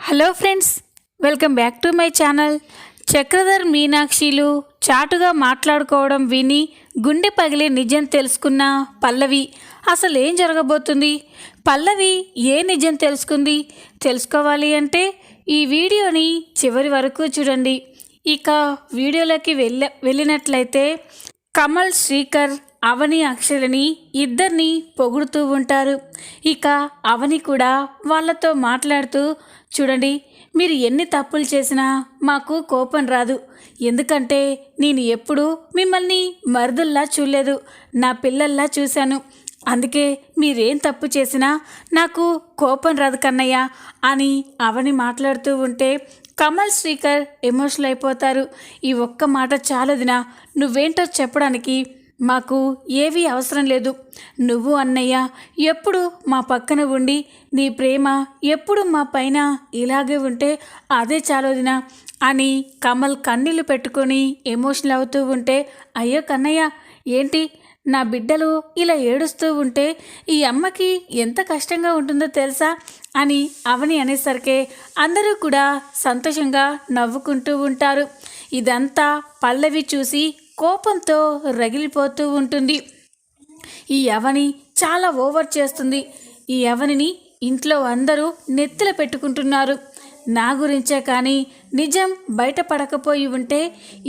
Hello friends, welcome back to my channel. Chakradhar మీనాక్షిలు చాటుగా మాట్లాడుకోవడం విని గుండె పగిలి నిజం తెలుసుకున్న పల్లవి అసలు ఏం జరగబోతుంది? పల్లవి ఏ నిజం తెలుసుకోవాలి అంటే ఈ వీడియోని చివరి వరకు చూడండి. ఇక వీడియోలోకి వెళ్ళినట్లయితే కమల్, శ్రీకర్, అవని, అక్షరని ఇద్దరిని పొగుడుతూ ఉంటారు. ఇక అవని కూడా వాళ్ళతో మాట్లాడుతూ, చూడండి, మీరు ఎన్ని తప్పులు చేసినా మాకు కోపం రాదు. ఎందుకంటే నేను ఎప్పుడూ మిమ్మల్ని మరుదుల్లా చూడలేదు, నా పిల్లల్లా చూశాను. అందుకే మీరేం తప్పు చేసినా నాకు కోపం రాదు కన్నయ్య అని అవని మాట్లాడుతూ ఉంటే కమల్, శ్రీకర్ ఎమోషనల్ అయిపోతారు. ఈ ఒక్క మాట చాలదినా, నువ్వేంటో చెప్పడానికి మాకు ఏవీ అవసరం లేదు. నువ్వు అన్నయ్య ఎప్పుడు మా పక్కన ఉండి నీ ప్రేమ ఎప్పుడు మా పైన ఇలాగే ఉంటే అదే చాలదినా అని కమల్ కన్నీళ్లు పెట్టుకొని ఎమోషనల్ అవుతూ ఉంటే, అయ్యో కన్నయ్య, ఏంటి నా బిడ్డలు ఇలా ఏడుస్తూ ఉంటే ఈ అమ్మకి ఎంత కష్టంగా ఉంటుందో తెలుసా అని అవని అనేసరికి అందరూ కూడా సంతోషంగా నవ్వుకుంటూ ఉంటారు. ఇదంతా పల్లవి చూసి కోపంతో రగిలిపోతూ ఉంటుంది. ఈ అవని చాలా ఓవర్ చేస్తుంది. ఈ అవనిని ఇంట్లో అందరూ నెత్తిన పెట్టుకుంటున్నారు. నా గురించే కానీ నిజం బయటపడకపోయి ఉంటే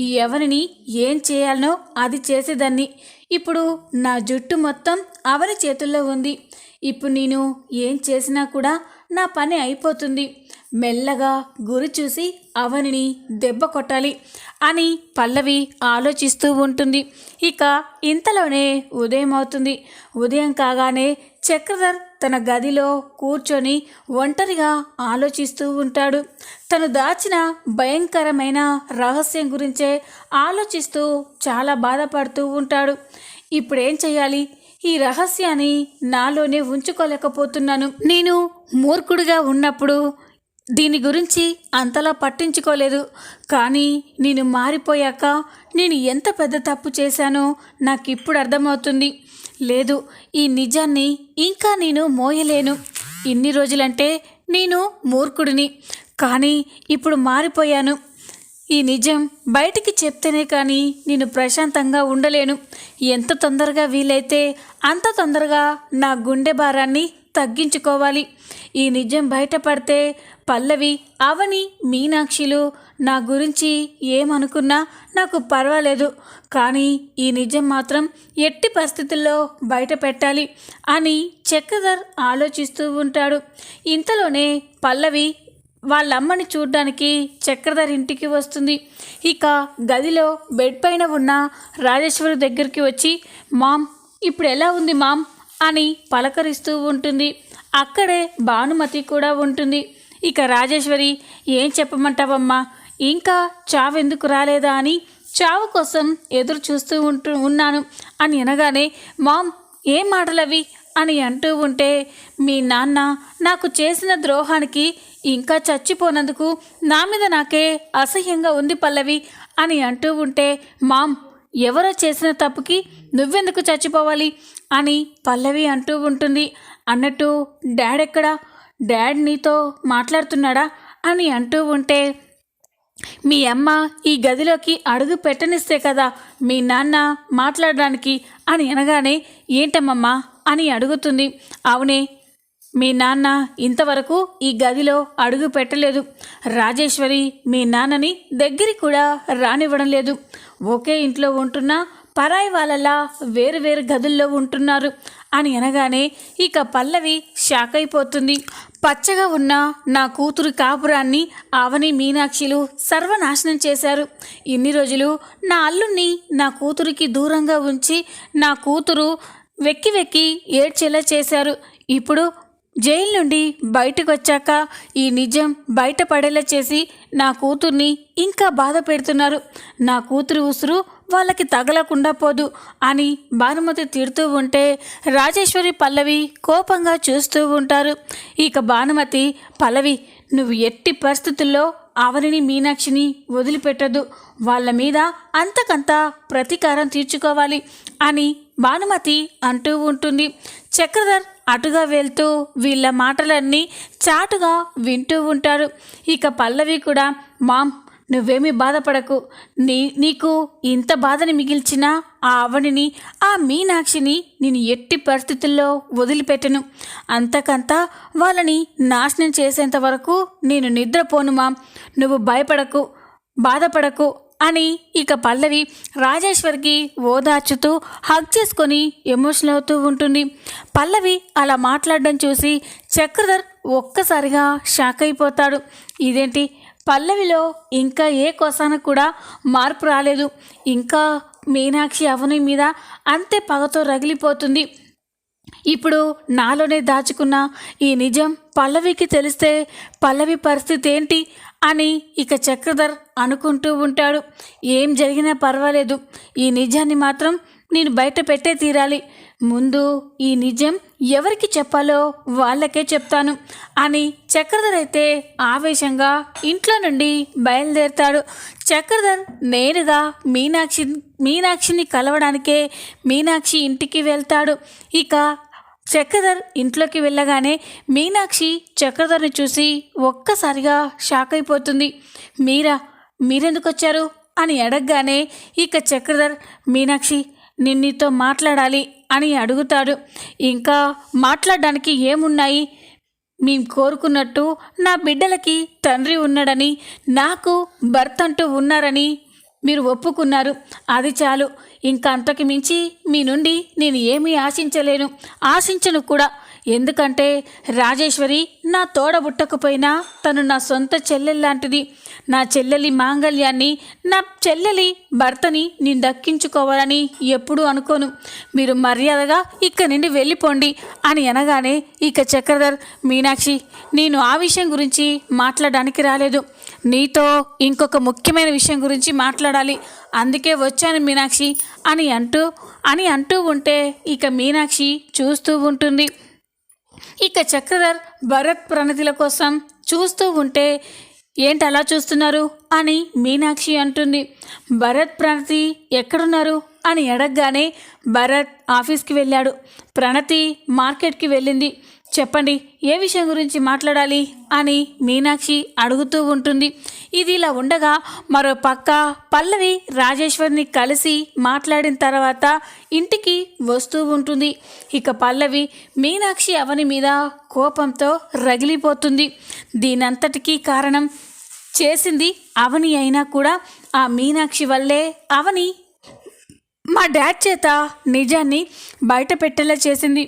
ఈ అవనిని ఏం చేయాలనో అది చేసేదాన్ని. ఇప్పుడు నా జుట్టు మొత్తం అవని చేతుల్లో ఉంది. ఇప్పుడు నేను ఏం చేసినా కూడా నా పని అయిపోతుంది. మెల్లగా గురి చూసి అవనిని దెబ్బ కొట్టాలి అని పల్లవి ఆలోచిస్తూ ఉంటుంది. ఇక ఇంతలోనే ఉదయం అవుతుంది. ఉదయం కాగానే చక్రధర్ తన గదిలో కూర్చొని ఒంటరిగా ఆలోచిస్తూ ఉంటాడు. తను దాచిన భయంకరమైన రహస్యం గురించే ఆలోచిస్తూ చాలా బాధపడుతూ ఉంటాడు. ఇప్పుడేం చేయాలి? ఈ రహస్యాన్ని నాలోనే ఉంచుకోలేకపోతున్నాను. నేను మూర్ఖుడిగా ఉన్నప్పుడు దీని గురించి అంతలా పట్టించుకోలేదు. కానీ నేను మారిపోయాక నేను ఎంత పెద్ద తప్పు చేశానో నాకు ఇప్పుడు అర్థమవుతుంది. లేదు, ఈ నిజాన్ని ఇంకా నేను మోయలేను. ఇన్ని రోజులంటే నేను మూర్ఖుడిని, కానీ ఇప్పుడు మారిపోయాను. ఈ నిజం బయటికి చెప్తేనే కానీ నేను ప్రశాంతంగా ఉండలేను. ఎంత తొందరగా వీలైతే అంత తొందరగా నా గుండె భారాన్ని తగ్గించుకోవాలి. ఈ నిజం బయటపడితే పల్లవి, అవని, మీనాక్షిలు నా గురించి ఏమనుకున్నా నాకు పర్వాలేదు, కానీ ఈ నిజం మాత్రం ఎట్టి పరిస్థితుల్లో బయట పెట్టాలి అని చక్రధర్ ఆలోచిస్తూ ఉంటాడు. ఇంతలోనే పల్లవి వాళ్ళమ్మని చూడ్డానికి చక్రధర్ ఇంటికి వస్తుంది. ఇక గదిలో బెడ్ పైన ఉన్న రాజేశ్వరి దగ్గరికి వచ్చి, మామ్, ఇప్పుడు ఎలా ఉంది మామ్ అని పలకరిస్తూ ఉంటుంది. అక్కడే భానుమతి కూడా ఉంటుంది. ఇక రాజేశ్వరి, ఏం చెప్పమంటావమ్మా, ఇంకా చావెందుకు రాలేదా అని చావు కోసం ఎదురు చూస్తూ ఉన్నాను అని అనగానే, మామ్, ఏం మాటలవి అని అంటూ ఉంటే, మీ నాన్న నాకు చేసిన ద్రోహానికి ఇంకా చచ్చిపోనందుకు నా మీద నాకే అసహ్యంగా ఉంది పల్లవి అని అంటూ ఉంటే, మామ్, ఎవరో చేసిన తప్పుకి నువ్వెందుకు చచ్చిపోవాలి అని పల్లవి అంటూ ఉంటుంది. అన్నట్టు డాడ్ ఎక్కడా? డాడ్ నీతో మాట్లాడుతున్నాడా అని అంటూ ఉంటే, మీ అమ్మ ఈ గదిలోకి అడుగు పెట్టనిస్తే కదా మీ నాన్న మాట్లాడడానికి అని అనగానే, ఏంటమ్మమ్మా అని అడుగుతుంది. అవునే, మీ నాన్న ఇంతవరకు ఈ గదిలో అడుగు పెట్టలేదు. రాజేశ్వరి మీ నాన్నని దగ్గరికి కూడా రానివ్వడం లేదు. ఒకే ఇంట్లో ఉంటున్నా పరాయి వాళ్ళలా వేరు వేరు గదుల్లో ఉంటున్నారు అని అనగానే ఇక పల్లవి షాక్ అయిపోతుంది. పచ్చగా ఉన్న నా కూతురు కాపురాన్ని అవని, మీనాక్షిలు సర్వనాశనం చేశారు. ఇన్ని రోజులు నా అల్లుణ్ణి నా కూతురికి దూరంగా ఉంచి నా కూతురు వెక్కి వెక్కి ఏడ్చేలా చేశారు. ఇప్పుడు జైలు నుండి బయటకు వచ్చాక ఈ నిజం బయటపడేలా చేసి నా కూతుర్ని ఇంకా బాధ పెడుతున్నారు. నా కూతురు ఉసురు వాళ్ళకి తగలకుండా పోదు అని భానుమతి తిడుతూ ఉంటే రాజేశ్వరి, పల్లవి కోపంగా చూస్తూ ఉంటారు. ఇక భానుమతి, పల్లవి, నువ్వు ఎట్టి పరిస్థితుల్లో అవనిని, మీనాక్షిని వదిలిపెట్టదు. వాళ్ళ మీద అంతకంత ప్రతీకారం తీర్చుకోవాలి అని భానుమతి అంటూ ఉంటుంది. చక్రధర్ అటుగా వెళ్తూ వీళ్ళ మాటలన్నీ చాటుగా వింటూ ఉంటాడు. ఇక పల్లవి కూడా, మామ్ నువ్వేమీ బాధపడకు, నీకు ఇంత బాధని మిగిల్చిన ఆ అవనిని, ఆ మీనాక్షిని నేను ఎట్టి పరిస్థితుల్లో వదిలిపెట్టను. అంతకంతా వాళ్ళని నాశనం చేసేంత వరకు నేను నిద్రపోను మామ్, నువ్వు భయపడకు, బాధపడకు అని ఇక పల్లవి రాజేశ్వర్కి ఓదార్చుతూ హగ్ చేసుకొని ఎమోషనల్ అవుతూ ఉంటుంది. పల్లవి అలా మాట్లాడడం చూసి చక్రధర్ ఒక్కసారిగా షాక్ అయిపోతాడు. ఇదేంటి, పల్లవిలో ఇంకా ఏ కొసాన కూడా మార్పు రాలేదు, ఇంకా మీనాక్షి అవని మీద అంతే పగతో రగిలిపోతుంది. ఇప్పుడు నాలోనే దాచుకున్న ఈ నిజం పల్లవికి తెలిస్తే పల్లవి పరిస్థితి ఏంటి అని ఇక చక్రధర్ అనుకుంటూ ఉంటాడు. ఏం జరిగినా పర్వాలేదు, ఈ నిజాన్ని మాత్రం నేను బయట పెట్టే తీరాలి. ముందు ఈ నిజం ఎవరికి చెప్పాలో వాళ్ళకే చెప్తాను అని చక్రధర్ అయితే ఆవేశంగా ఇంట్లో నుండి బయలుదేరుతాడు. చక్రధర్ నేరుగా మీనాక్షిని కలవడానికే మీనాక్షి ఇంటికి వెళ్తాడు. ఇక చక్రధర్ ఇంట్లోకి వెళ్ళగానే మీనాక్షి చక్రధర్ని చూసి ఒక్కసారిగా షాక్ అయిపోతుంది. మీరెందుకు వచ్చారు అని అడగగానే ఇక చక్రధర్, మీనాక్షి నేను నీతో మాట్లాడాలి అని అడుగుతాడు. ఇంకా మాట్లాడడానికి ఏమున్నాయి, మేము కోరుకున్నట్టు నా బిడ్డలకి తండ్రి ఉన్నాడని, నాకు భర్త అంటూ ఉన్నారని మీరు ఒప్పుకున్నారు, అది చాలు. ఇంకా అంతకు మించి మీ నుండి నేను ఏమీ ఆశించను కూడా. ఎందుకంటే రాజేశ్వరి నా తోడబుట్టకపోయినా తను నా సొంత చెల్లెల్లాంటిది. నా చెల్లెలి మాంగళ్యాన్ని, నా చెల్లెలి భర్తని నేను దక్కించుకోవాలని ఎప్పుడూ అనుకోను. మీరు మర్యాదగా ఇక్కడి నుండి వెళ్ళిపోండి అని అనగానే ఇక చక్రధర్, మీనాక్షి నేను ఆ విషయం గురించి మాట్లాడడానికి రాలేదు, నీతో ఇంకొక ముఖ్యమైన విషయం గురించి మాట్లాడాలి, అందుకే వచ్చాను మీనాక్షి అని అంటూ ఉంటే ఇక మీనాక్షి చూస్తూ ఉంటుంది. ఇక చక్రధర్ భరత్ ప్రణతిల కోసం చూస్తూ ఉంటే, ఏంటి అలా చూస్తున్నారు అని మీనాక్షి అంటుంది. భరత్ ప్రణతి ఎక్కడున్నారు అని అడగగానే భరత్ ఆఫీస్కి వెళ్ళాడు, ప్రణతి మార్కెట్కి వెళ్ళింది, చెప్పండి ఏ విషయం గురించి మాట్లాడాలి అని మీనాక్షి అడుగుతూ ఉంటుంది. ఇది ఇలా ఉండగా మరో పక్క పల్లవి రాజేశ్వర్ని కలిసి మాట్లాడిన తర్వాత ఇంటికి వస్తూ ఉంటుంది. ఇక పల్లవి మీనాక్షి అవని మీద కోపంతో రగిలిపోతుంది. దీనంతటికీ కారణం చేసింది అవని అయినా కూడా ఆ మీనాక్షి వల్లే అవని మా డాడ్ చేత నిజాన్ని బయట పెట్టేలా చేసింది.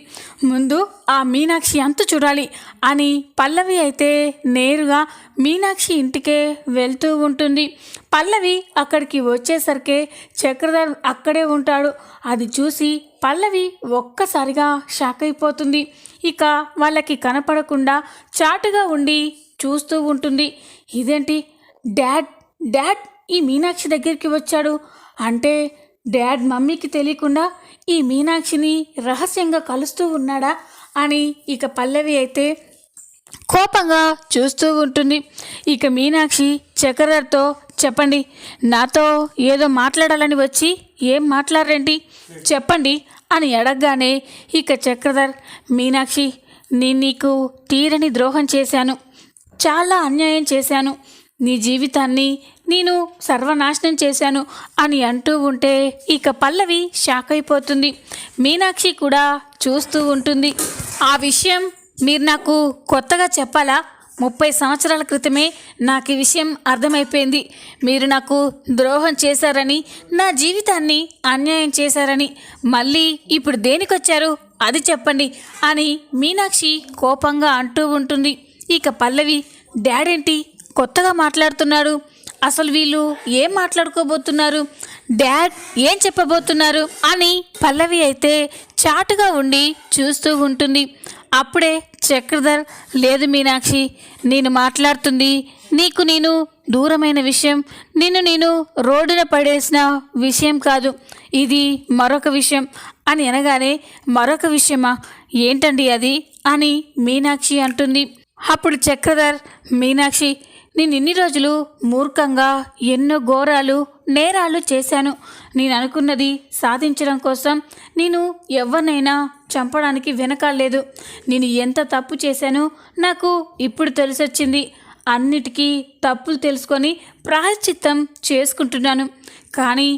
ముందు ఆ మీనాక్షి అంతు చూడాలి అని పల్లవి అయితే నేరుగా మీనాక్షి ఇంటికే వెళ్తూ ఉంటుంది. పల్లవి అక్కడికి వచ్చేసరికి చక్రధర్ అక్కడే ఉంటాడు. అది చూసి పల్లవి ఒక్కసారిగా షాక్ అయిపోతుంది. ఇక వాళ్ళకి కనపడకుండా చాటుగా ఉండి చూస్తూ ఉంటుంది. ఇదేంటి, డాడ్ ఈ మీనాక్షి దగ్గరికి వచ్చాడు అంటే డాడ్ మమ్మీకి తెలియకుండా ఈ మీనాక్షిని రహస్యంగా కలుస్తూ ఉన్నాడా అని ఇక పల్లవి అయితే కోపంగా చూస్తూ ఉంటుంది. ఇక మీనాక్షి చక్రధర్తో, చెప్పండి, నాతో ఏదో మాట్లాడాలని వచ్చి ఏం మాట్లాడరేంటి, చెప్పండి అని అడగగానే ఇక చక్రధర్, మీనాక్షి నేను నీకు తీరని ద్రోహం చేశాను, చాలా అన్యాయం చేశాను, నీ జీవితాన్ని నేను సర్వనాశనం చేశాను అని అంటూ ఉంటే ఇక పల్లవి షాక్ అయిపోతుంది. మీనాక్షి కూడా చూస్తూ ఉంటుంది. ఆ విషయం మీరు నాకు కొత్తగా చెప్పాలా? 30 సంవత్సరాల క్రితమే నాకు ఈ విషయం అర్థమైపోయింది. మీరు నాకు ద్రోహం చేశారని, నా జీవితాన్ని అన్యాయం చేశారని, మళ్ళీ ఇప్పుడు దేనికొచ్చారు అది చెప్పండి అని మీనాక్షి కోపంగా అంటూ ఉంటుంది. ఇక పల్లవి, డాడ్ ఏంటి కొత్తగా మాట్లాడుతున్నాడు, అసలు వీళ్ళు ఏం మాట్లాడుకోబోతున్నారు, డాడ్ ఏం చెప్పబోతున్నారు అని పల్లవి అయితే చాటుగా ఉండి చూస్తూ ఉంటుంది. అప్పుడే చక్రధర్, లేదు మీనాక్షి, నేను మాట్లాడుతుంది నీకు నేను దూరమైన విషయం, నేను రోడ్డున పడేసిన విషయం కాదు, ఇది మరొక విషయం అని అనగానే, మరొక విషయమా, ఏంటండి అది అని మీనాక్షి అంటుంది. అప్పుడు చక్రధర్, మీనాక్షి నేను ఇన్ని రోజులు మూర్ఖంగా ఎన్నో ఘోరాలు నేరాలు చేశాను. నేను అనుకున్నది సాధించడం కోసం నేను ఎవరినైనా చంపడానికి వెనకాలేదు. నేను ఎంత తప్పు చేశానో నాకు ఇప్పుడు తెలిసొచ్చింది. అన్నిటికీ తప్పులు తెలుసుకొని ప్రాయశ్చిత్తం చేసుకుంటున్నాను. కానీ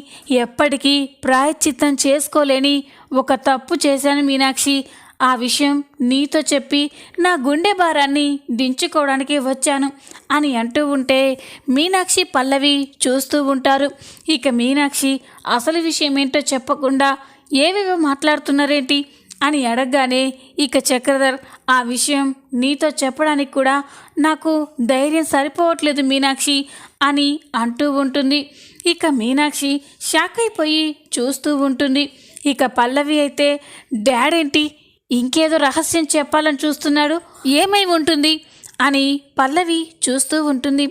ఎప్పటికీ ప్రాయశ్చిత్తం చేసుకోలేని ఒక తప్పు చేశాను మీనాక్షి. ఆ విషయం నీతో చెప్పి నా గుండె భారాన్ని దించుకోవడానికి వచ్చాను అని అంటూ ఉంటే మీనాక్షి పల్లవి చూస్తూ ఉంటారు. ఇక మీనాక్షి అసలు విషయం ఏంటో చెప్పకుండా ఏవేవో మాట్లాడుతున్నారేంటి అని అడగగానే ఇక చక్రధర్ ఆ విషయం నీతో చెప్పడానికి కూడా నాకు ధైర్యం సరిపోవట్లేదు మీనాక్షి అని అంటూ ఉంటుంది. ఇక మీనాక్షి షాక్ అయిపోయి చూస్తూ ఉంటుంది. ఇక పల్లవి అయితే డాడేంటి ఇంకేదో రహస్యం చెప్పాలని చూస్తున్నాడు, ఏమై ఉంటుంది అని పల్లవి చూస్తూ ఉంటుంది.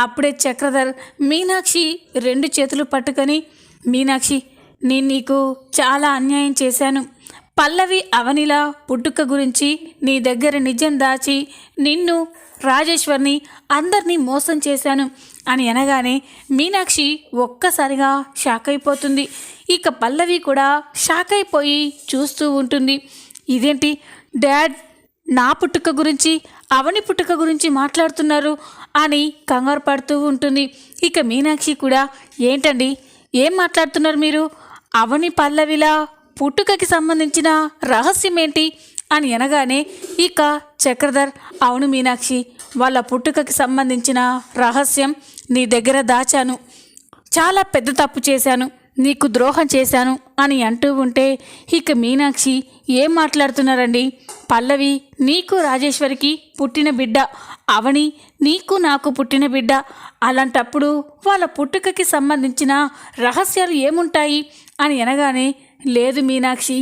అప్పుడే చక్రధర్ మీనాక్షి 2 చేతులు పట్టుకొని, మీనాక్షి నేను నీకు చాలా అన్యాయం చేశాను. పల్లవి అవనిల పుట్టుక గురించి నీ దగ్గర నిజం దాచి నిన్ను రాజేశ్వర్ని అందరినీ మోసం చేశాను అని అనగానే మీనాక్షి ఒక్కసారిగా షాక్ అయిపోతుంది. ఇక పల్లవి కూడా షాక్ అయిపోయి చూస్తూ ఉంటుంది. ఇదేంటి డాడ్ నా పుట్టుక గురించి అవని పుట్టుక గురించి మాట్లాడుతున్నారు అని కంగారు పడుతూ ఉంటుంది. ఇక మీనాక్షి కూడా ఏంటండి ఏం మాట్లాడుతున్నారు మీరు? అవని పల్లవిలా పుట్టుకకి సంబంధించిన రహస్యం ఏంటి అని అనగానే ఇక చక్రధర్ అవును మీనాక్షి, వాళ్ళ పుట్టుకకి సంబంధించిన రహస్యం నీ దగ్గర దాచాను. చాలా పెద్ద తప్పు చేశాను, నీకు ద్రోహం చేశాను అని అంటూ ఉంటే ఇక మీనాక్షి ఏం మాట్లాడుతున్నారండి? పల్లవి నీకు రాజేశ్వరికి పుట్టిన బిడ్డ, అవని నీకు నాకు పుట్టిన బిడ్డ. అలాంటప్పుడు వాళ్ళ పుట్టుకకి సంబంధించిన రహస్యాలు ఏముంటాయి అని అనగానే లేదు మీనాక్షి,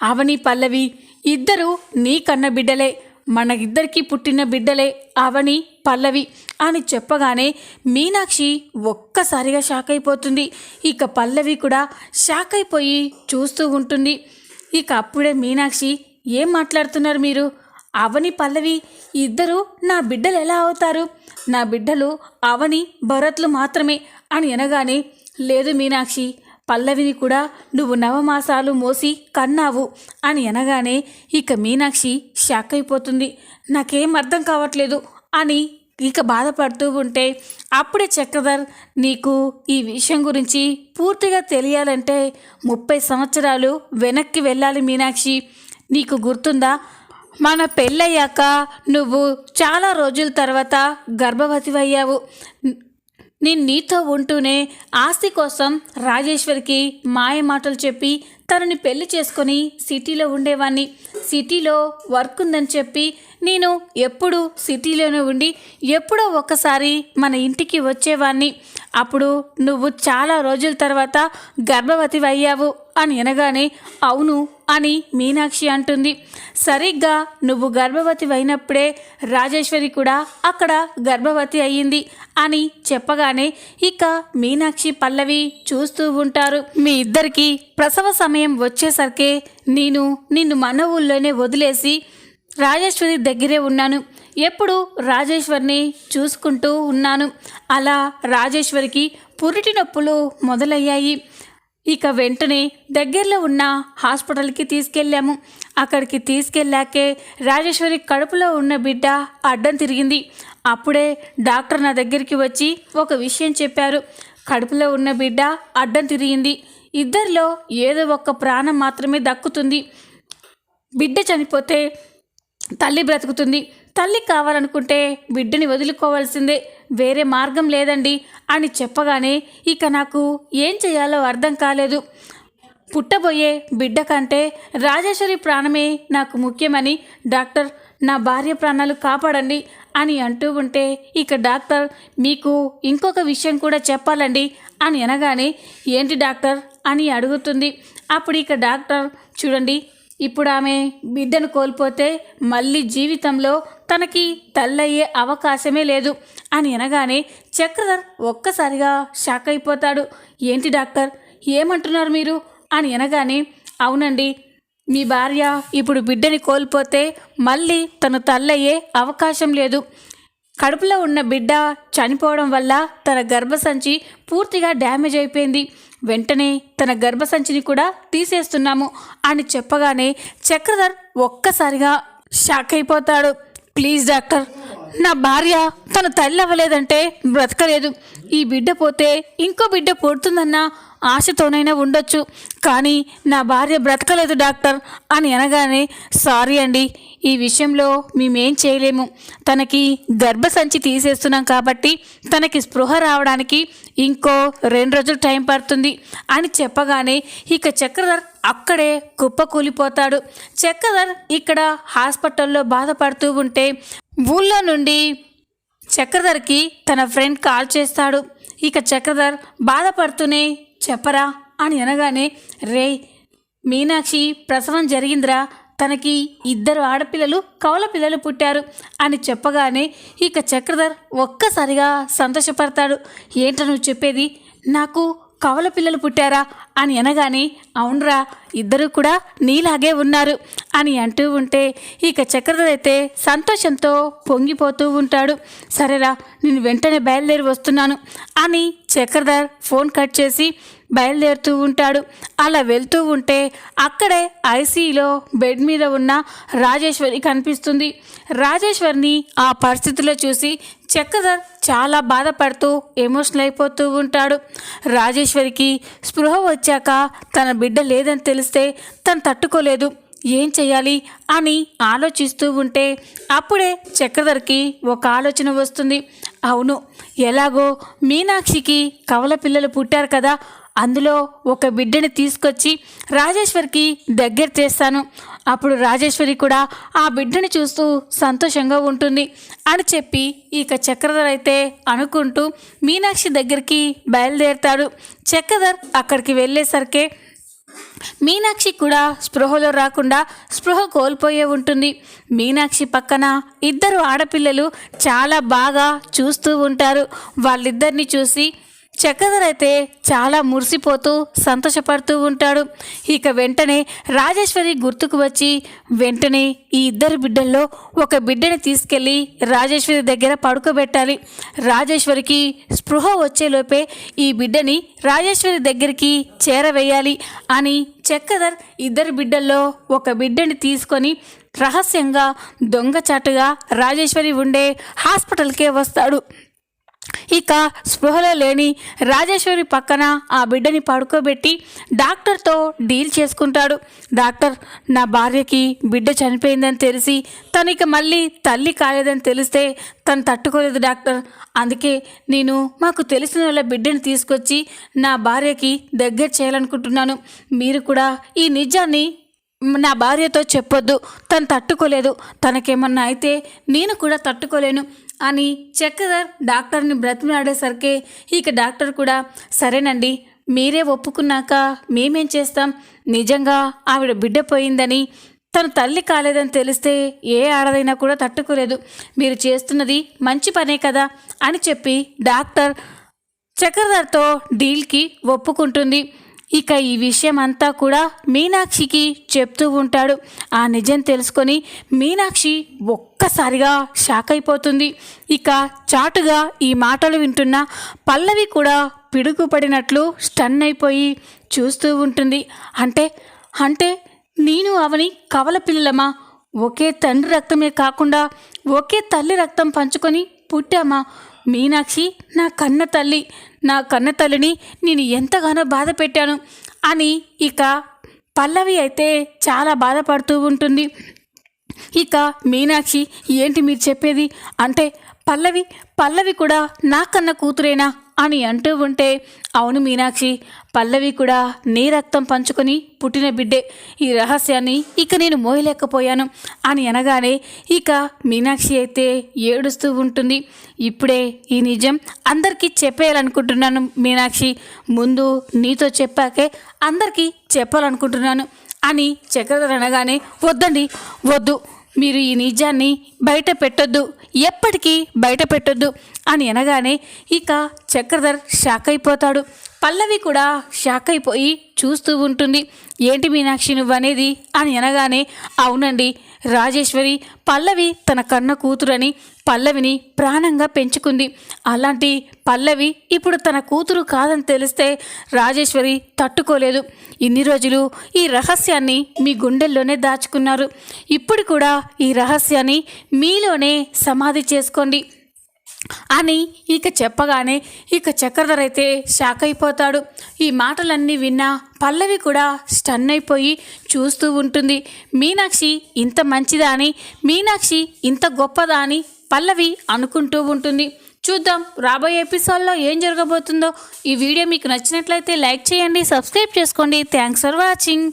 అవని పల్లవి ఇద్దరు నీ కన్న బిడ్డలే, మన ఇద్దరికి పుట్టిన బిడ్డలే అవని పల్లవి అని చెప్పగానే మీనాక్షి ఒక్కసారిగా షాక్ అయిపోతుంది. ఇక పల్లవి కూడా షాక్ అయిపోయి చూస్తూ ఉంటుంది. ఇక అప్పుడే మీనాక్షి ఏం మాట్లాడుతున్నారు మీరు? అవని పల్లవి ఇద్దరు నా బిడ్డలు ఎలా అవుతారు? నా బిడ్డలు అవని భరత్లు మాత్రమే అని అనగానే లేదు మీనాక్షి, పల్లవిని కూడా నువ్వు 9 మాసాలు మోసి కన్నావు అని అనగానే ఇక మీనాక్షి షాక్ అయిపోతుంది. నాకేం అర్థం కావట్లేదు అని ఇక బాధపడుతూ ఉంటే అప్పుడే చక్రధర్ నీకు ఈ విషయం గురించి పూర్తిగా తెలియాలంటే 30 సంవత్సరాలు వెనక్కి వెళ్ళాలి మీనాక్షి. నీకు గుర్తుందా, మన పెళ్ళయ్యాక నువ్వు చాలా రోజుల తర్వాత గర్భవతివయ్యావు. నేను నీతో ఉంటూనే ఆస్తి కోసం రాజేశ్వరికి మాయ మాటలు చెప్పి తనని పెళ్లి చేసుకొని సిటీలో ఉండేవాడిని. సిటీలో వర్క్ ఉందని చెప్పి నేను ఎప్పుడు సిటీలోనే ఉండి ఎప్పుడో ఒక్కసారి మన ఇంటికి వచ్చేవాడిని. అప్పుడు నువ్వు చాలా రోజుల తర్వాత గర్భవతి అయ్యావు అని అనగానే అవును అని మీనాక్షి అంటుంది. సరిగ్గా నువ్వు గర్భవతి అయినప్పుడే రాజేశ్వరి కూడా అక్కడ గర్భవతి అయ్యింది అని చెప్పగానే ఇక మీనాక్షి పల్లవి చూస్తూ ఉంటారు. మీ ఇద్దరికి ప్రసవ సమయం వచ్చేసరికి నిన్ను మన ఊళ్ళోనే వదిలేసి రాజేశ్వరి దగ్గరే ఉన్నాను. ఎప్పుడు రాజేశ్వరిని చూసుకుంటూ ఉన్నాను. అలా రాజేశ్వరికి పురిటి నొప్పులు మొదలయ్యాయి. ఇక వెంటనే దగ్గరలో ఉన్న హాస్పిటల్కి తీసుకెళ్ళాము. అక్కడికి తీసుకెళ్ళాకే రాజేశ్వరి కడుపులో ఉన్న బిడ్డ అడ్డం తిరిగింది. అప్పుడే డాక్టర్ నా దగ్గరికి వచ్చి ఒక విషయం చెప్పారు. కడుపులో ఉన్న బిడ్డ అడ్డం తిరిగింది. ఇద్దరిలో ఏదో ఒక ప్రాణం మాత్రమే దక్కుతుంది. బిడ్డ చనిపోతే తల్లి బ్రతుకుతుంది. తల్లి కావాలనుకుంటే బిడ్డని వదులుకోవాల్సిందే, వేరే మార్గం లేదండి అని చెప్పగానే ఇక నాకు ఏం చేయాలో అర్థం కాలేదు. పుట్టబోయే బిడ్డ కంటే రాజేశ్వరి ప్రాణమే నాకు ముఖ్యమని డాక్టర్ నా భార్య ప్రాణాలు కాపాడండి అని అంటూ ఉంటే ఇక డాక్టర్ మీకు ఇంకొక విషయం కూడా చెప్పాలండి అని అనగానే ఏంటి డాక్టర్ అని అడుగుతుంది. అప్పుడు ఇక డాక్టర్ చూడండి, ఇప్పుడు ఆమె బిడ్డను కోల్పోతే మళ్ళీ జీవితంలో తనకి తల్లయ్యే అవకాశమే లేదు అని అనగానే చక్రధర్ ఒక్కసారిగా షాక్ అయిపోతాడు. ఏంటి డాక్టర్ ఏమంటున్నారు మీరు అని అనగానే అవునండి, మీ భార్య ఇప్పుడు బిడ్డని కోల్పోతే మళ్ళీ తను తల్లయ్యే అవకాశం లేదు. కడుపులో ఉన్న బిడ్డ చనిపోవడం వల్ల తన గర్భసంచి పూర్తిగా డ్యామేజ్ అయిపోయింది. వెంటనే తన గర్భసంచిని కూడా తీసేస్తున్నాము అని చెప్పగానే చక్రధర్ ఒక్కసారిగా షాక్ అయిపోతాడు. ప్లీజ్ డాక్టర్, నా భార్య తన తల్లి అవ్వలేదంటే బ్రతకలేదు. ఈ బిడ్డ పోతే ఇంకో బిడ్డ పుడుతుందన్న ఆశతోనైనా ఉండొచ్చు, కానీ నా భార్య బ్రతకలేదు డాక్టర్ అని అనగానే, సారీ అండి, ఈ విషయంలో మేమేం చేయలేము. తనకి గర్భసంచి తీసేస్తున్నాం కాబట్టి తనకి స్పృహ రావడానికి ఇంకో 2 రోజులు టైం పడుతుంది అని చెప్పగానే ఇక చక్రధర్ అక్కడే కుప్పకూలిపోతాడు. చక్రధర్ ఇక్కడ హాస్పిటల్లో బాధపడుతూ ఉంటే ఊళ్ళో నుండి చక్రధర్కి తన ఫ్రెండ్ కాల్ చేస్తాడు. ఇక చక్రధర్ బాధపడుతూనే, చెప్పరా అని అనగానే, రే మీనాక్షి ప్రసవం జరిగిందిరా, తనకి 2 ఆడపిల్లలు కవల పిల్లలు పుట్టారు అని చెప్పగానే ఇక చక్రధర్ ఒక్కసారిగా సంతోషపడతాడు. ఏంటో నువ్వు చెప్పేది, నాకు కవల పిల్లలు పుట్టారా అని అనగానే, అవునరా, 2 కూడా నీలాగే ఉన్నారు అని అంటూ ఉంటే ఇక చక్రధర్ అయితే సంతోషంతో పొంగిపోతూ ఉంటాడు. సరేరా, నేను వెంటనే బయలుదేరి వస్తున్నాను అని చక్రధర్ ఫోన్ కట్ చేసి బయలుదేరుతూ ఉంటాడు. అలా వెళ్తూ ఉంటే అక్కడే ఐసీయూలో బెడ్ మీద ఉన్న రాజేశ్వరి కనిపిస్తుంది. రాజేశ్వరిని ఆ పరిస్థితిలో చూసి చక్రధర్ చాలా బాధపడుతూ ఎమోషనల్ అయిపోతూ ఉంటాడు. రాజేశ్వరికి స్పృహ వచ్చాక తన బిడ్డ లేదని తెలిస్తే తను తట్టుకోలేదు, ఏం చెయ్యాలి అని ఆలోచిస్తూ ఉంటే అప్పుడే చక్రధర్కి ఒక ఆలోచన వస్తుంది. అవును, ఎలాగో మీనాక్షికి కవల పిల్లలు పుట్టారు కదా, అందులో ఒక బిడ్డని తీసుకొచ్చి రాజేశ్వరికి దగ్గర చేస్తాను, అప్పుడు రాజేశ్వరి కూడా ఆ బిడ్డని చూస్తూ సంతోషంగా ఉంటుంది అని చెప్పి ఇక చక్రధర్ అయితే అనుకుంటూ మీనాక్షి దగ్గరికి బయలుదేరుతాడు. చక్రధర్ అక్కడికి వెళ్ళేసరికి మీనాక్షి కూడా స్పృహలో రాకుండా స్పృహ కోల్పోయే ఉంటుంది. మీనాక్షి పక్కన 2 ఆడపిల్లలు చాలా బాగా చూస్తూ ఉంటారు. వాళ్ళిద్దరిని చూసి చక్రధర్ అయితే చాలా మురిసిపోతూ సంతోషపడుతూ ఉంటాడు. ఇక వెంటనే రాజేశ్వరి గుర్తుకు వచ్చి వెంటనే ఈ 2 బిడ్డల్లో ఒక బిడ్డని తీసుకెళ్ళి రాజేశ్వరి దగ్గర పడుకోబెట్టాలి, రాజేశ్వరికి స్పృహ వచ్చేలోపే ఈ బిడ్డని రాజేశ్వరి దగ్గరికి చేరవేయాలి అని చక్రధర్ 2 బిడ్డల్లో ఒక బిడ్డని తీసుకొని రహస్యంగా దొంగచాటుగా రాజేశ్వరి ఉండే హాస్పిటల్కే వస్తాడు. ఇక స్పృహలో లేని రాజేశ్వరి పక్కన ఆ బిడ్డని పడుకోబెట్టి డాక్టర్తో డీల్ చేసుకుంటాడు. డాక్టర్, నా భార్యకి బిడ్డ చనిపోయిందని తెలిసి తనకి మళ్ళీ తల్లి కాలేదని తెలిస్తే తను తట్టుకోలేదు డాక్టర్, అందుకే నేను మాకు తెలిసిన వాళ్ళ బిడ్డని తీసుకొచ్చి నా భార్యకి దగ్గర చేయాలనుకుంటున్నాను. మీరు కూడా ఈ నిజాన్ని నా భార్యతో చెప్పొద్దు, తను తట్టుకోలేదు, తనకేమన్నా అయితే నేను కూడా తట్టుకోలేను అని చక్రధర్ డాక్టర్ని బ్రతిమలాడేసరికి ఇక డాక్టర్ కూడా, సరేనండి, మీరే ఒప్పుకున్నాక మేమేం చేస్తాం, నిజంగా ఆవిడ బిడ్డ పోయిందని తను తల్లి కాలేదని తెలిస్తే ఏ ఆడదైనా కూడా తట్టుకోలేదు, మీరు చేస్తున్నది మంచి పనే కదా అని చెప్పి డాక్టర్ చక్రధర్తో డీల్కి ఒప్పుకుంటుంది. ఇక ఈ విషయం అంతా కూడా మీనాక్షికి చెప్తూ ఉంటాడు. ఆ నిజం తెలుసుకొని మీనాక్షి ఒక్కసారిగా షాక్ అయిపోతుంది. ఇక చాటుగా ఈ మాటలు వింటున్న పల్లవి కూడా పిడుగుపడినట్లు స్టన్ అయిపోయి చూస్తూ ఉంటుంది. అంటే నేను అవని కవల పిల్లలమా, ఒకే తండ్రి రక్తమే కాకుండా ఒకే తల్లి రక్తం పంచుకొని పుట్టామా, మీనాక్షి నా కన్న తల్లి, నా కన్న తల్లిని నేను ఎంతగానో బాధ పెట్టాను అని ఇక పల్లవి అయితే చాలా బాధపడుతూ ఉంటుంది. ఇక మీనాక్షి, ఏంటి మీరు చెప్పేది అంటే పల్లవి కూడా నా కన్న కూతురేనా అని అంటూ ఉంటే, అవును మీనాక్షి, పల్లవి కూడా నీ రక్తం పంచుకొని పుట్టిన బిడ్డే, ఈ రహస్యాన్ని ఇక నేను మోయలేకపోయాను అని అనగానే ఇక మీనాక్షి అయితే ఏడుస్తూ ఉంటుంది. ఇప్పుడే ఈ నిజం అందరికీ చెప్పేయాలనుకుంటున్నాను మీనాక్షి, ముందు నీతో చెప్పాకే అందరికీ చెప్పాలనుకుంటున్నాను అని చక్రధర్ అనగానే, వద్దండి, వద్దు, మీరు ఈ నిజాన్ని బయట పెట్టొద్దు, ఎప్పటికీ బయట పెట్టొద్దు అని అనగానే ఇక చక్రధర్ షాక్ అయిపోతాడు. పల్లవి కూడా షాక్ అయిపోయి చూస్తూ ఉంటుంది. ఏంటి మీనాక్షి నువ్వనేది అని అనగానే, అవునండి రాజేశ్వరి పల్లవి తన కన్న కూతురని పల్లవిని ప్రాణంగా పెంచుకుంది. అలాంటి పల్లవి ఇప్పుడు తన కూతురు కాదని తెలిస్తే రాజేశ్వరి తట్టుకోలేదు. ఇన్ని రోజులు ఈ రహస్యాన్ని మీ గుండెల్లోనే దాచుకున్నారు. ఇప్పుడు కూడా ఈ రహస్యాన్ని మీలోనే సమాధి చేసుకోండి అని ఇక చెప్పగానే ఇక చక్రధర్ అయితే షాక్ అయిపోతాడు. ఈ మాటలన్నీ విన్నా పల్లవి కూడా స్టన్ అయిపోయి చూస్తూ ఉంటుంది. మీనాక్షి ఇంత మంచిదా అని, మీనాక్షి ఇంత గొప్పదా అని పల్లవి అనుకుంటూ ఉంటుంది. చూద్దాం రాబోయే ఎపిసోడ్లో ఏం జరగబోతుందో. ఈ వీడియో మీకు నచ్చినట్లయితే లైక్ చేయండి, సబ్స్క్రైబ్ చేసుకోండి. Thanks for watching.